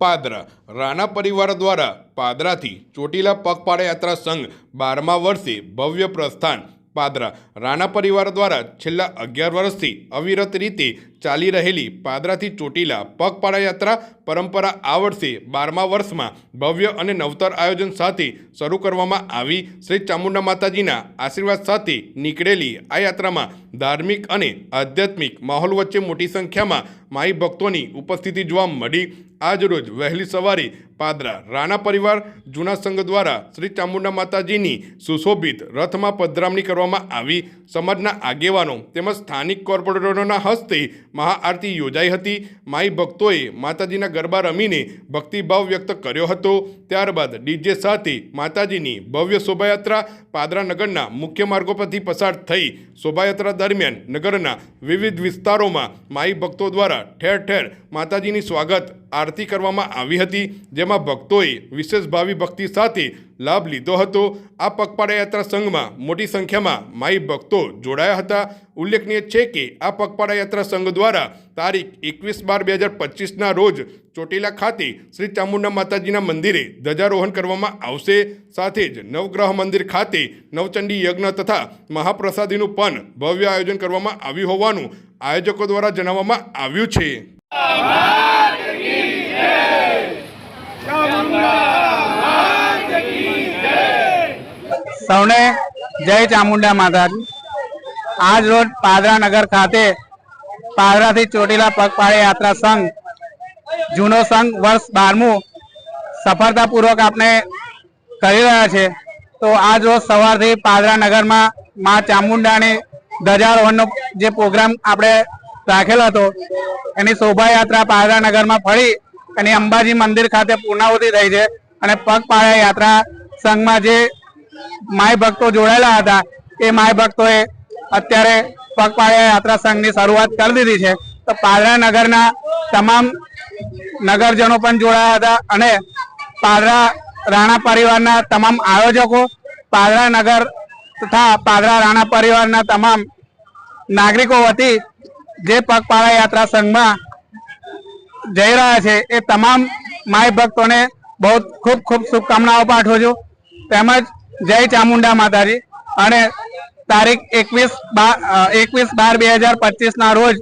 પાદરા રાણા પરિવાર દ્વારા પાદરાથી ચોટીલા પગપાળા યાત્રા સંઘ 12મા વર્ષે ભવ્ય પ્રસ્થાન। પાદરા રાણા પરિવાર દ્વારા છેલ્લા 11 વર્ષથી અવિરત રીતે ચાલી રહેલી પાદરાથી ચોટીલા પગપાળા યાત્રા પરંપરા આ વર્ષે 12મા વર્ષમાં ભવ્ય અને નવતર આયોજન સાથે શરૂ કરવામાં આવી। શ્રી ચામુંડા માતાજીના આશીર્વાદ સાથે નીકળેલી આ યાત્રામાં ધાર્મિક અને આધ્યાત્મિક માહોલ વચ્ચે મોટી સંખ્યામાં માઈ ભક્તોની ઉપસ્થિતિ જોવા મળી। આજ રોજ વહેલી સવારે પાદરા રાણા પરિવાર જૂના સંઘ દ્વારા શ્રી ચામુંડા માતાજીની સુશોભિત રથમાં પધરામણી કરવામાં આવી। સમાજના આગેવાનો તેમજ સ્થાનિક કોર્પોરેટરોના હસ્તે મહાઆરતી યોજાઈ હતી। માઈ ભક્તોએ માતાજીના ગરબા રમીને ભક્તિભાવ વ્યક્ત કર્યો હતો। ત્યારબાદ ડીજે સાથે માતાજીની ભવ્ય શોભાયાત્રા પાદરા નગરના મુખ્ય માર્ગો પરથી પસાર થઈ। શોભાયાત્રા દરમિયાન નગરના વિવિધ વિસ્તારોમાં માઈ ભક્તો દ્વારા ઠેર ઠેર માતાજીની સ્વાગત આરતી કરવામાં આવી હતી, જેમાં ભક્તોએ વિશેષ ભાવિ ભક્તિ સાથે લાભ લીધો હતો। આ પગપાળા યાત્રા સંઘમાં મોટી સંખ્યામાં માઈ ભક્તો જોડાયા હતા। ઉલ્લેખનીય છે કે આ પગપાળા યાત્રા સંઘ દ્વારા તારીખ 21/12/2025ના રોજ ચોટીલા ખાતે શ્રી ચામુંડા માતાજીના મંદિરે ધ્વજારોહણ કરવામાં આવશે। સાથે જ નવગ્રહ મંદિર ખાતે નવચંડી યજ્ઞ તથા મહાપ્રસાદીનું પણ ભવ્ય આયોજન કરવામાં આવ્યું હોવાનું આયોજકો દ્વારા જણાવવામાં આવ્યું છે। સૌને જય ચામુંડા માતાજી। આજ રોજ પાદરા નગર ખાતે પાદરાથી ચોટીલા પગપાળા યાત્રા સંઘ જૂનો સંઘ વર્ષ 12મું સફળતાપૂર્વક આપણે કરી રહ્યા છે। તો આજ રોજ સવારથી પાદરા નગરમાં મા ચામુંડાની ધ્વજારોહણનો જે પ્રોગ્રામ આપણે રાખેલો હતો એની શોભાયાત્રા પાદરા નગરમાં ફરી અને અંબાજી મંદિર ખાતે પૂર્ણાહુતિ થઈ છે। અને પગપાળા યાત્રા સંઘમાં જે માય ભક્તો જોડાયેલા હતા એ માય ભક્તોએ અત્યારે પગપાળા યાત્રા સંઘની શરૂઆત કરી દીધી છે। તો પાદરા નગરના તમામ નગરજનો પણ જોડાયા હતા અને પાદરા રાણા પરિવારના તમામ આયોજકો, પાદરા નગર તથા પાદરા રાણા પરિવારના તમામ નાગરિકો વતી જે પગપાળા યાત્રા સંઘમાં જઈ રહ્યા છે એ તમામ માય ભક્તોને બહુ ખૂબ ખૂબ શુભકામનાઓ પાઠવું છું। તેમજ જય ચામુંડા માતાજી। અને તારીખ 21/12/2025ના રોજ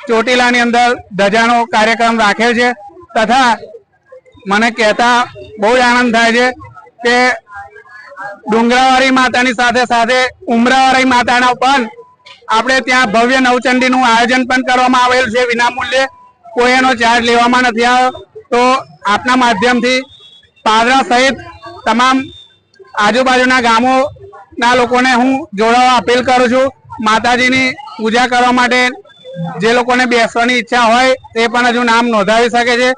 ચોટીલાની અંદર ધજાનો કાર્યક્રમ રાખેલ છે તથા મને કહેતા બહુ જ આનંદ થાય છે કે ડુંગરાવાળી માતાની સાથે સાથે ઉમરાવાળી માતાના પણ આપણે ત્યાં ભવ્ય નવચંડીનું આયોજન પણ કરવામાં આવેલ છે વિનામૂલ્યે, કોઈ એનો ચાર્જ લેવામાં નથી આવ્યો। તો આપના માધ્યમથી પાદરા સહિત તમામ આજુબાજુના ગામોના લોકોને હું જોડાવા અપીલ કરું છું। માતાજીની પૂજા કરવા માટે જે લોકોને બેસવાની ઈચ્છા હોય તે પણ હજુ નામ નોંધાવી શકે છે,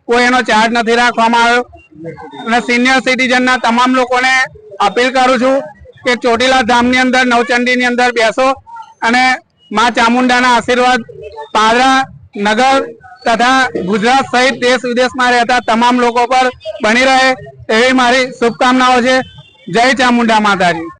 કોઈ એનો ચાર્જ નથી રાખવામાં આવ્યો। અને સિનિયર સિટીઝનના તમામ લોકોને અપીલ કરું છું કે ચોટીલા ધામની અંદર નવચંડીની અંદર બેસો અને મા ચામુંડાના આશીર્વાદ પાદરા નગર તથા ગુજરાત સહિત દેશ વિદેશમાં રહેતા તમામ લોકો પર બની રહે એવી મારી શુભકામનાઓ છે। જય ચામુંડા માતાજી।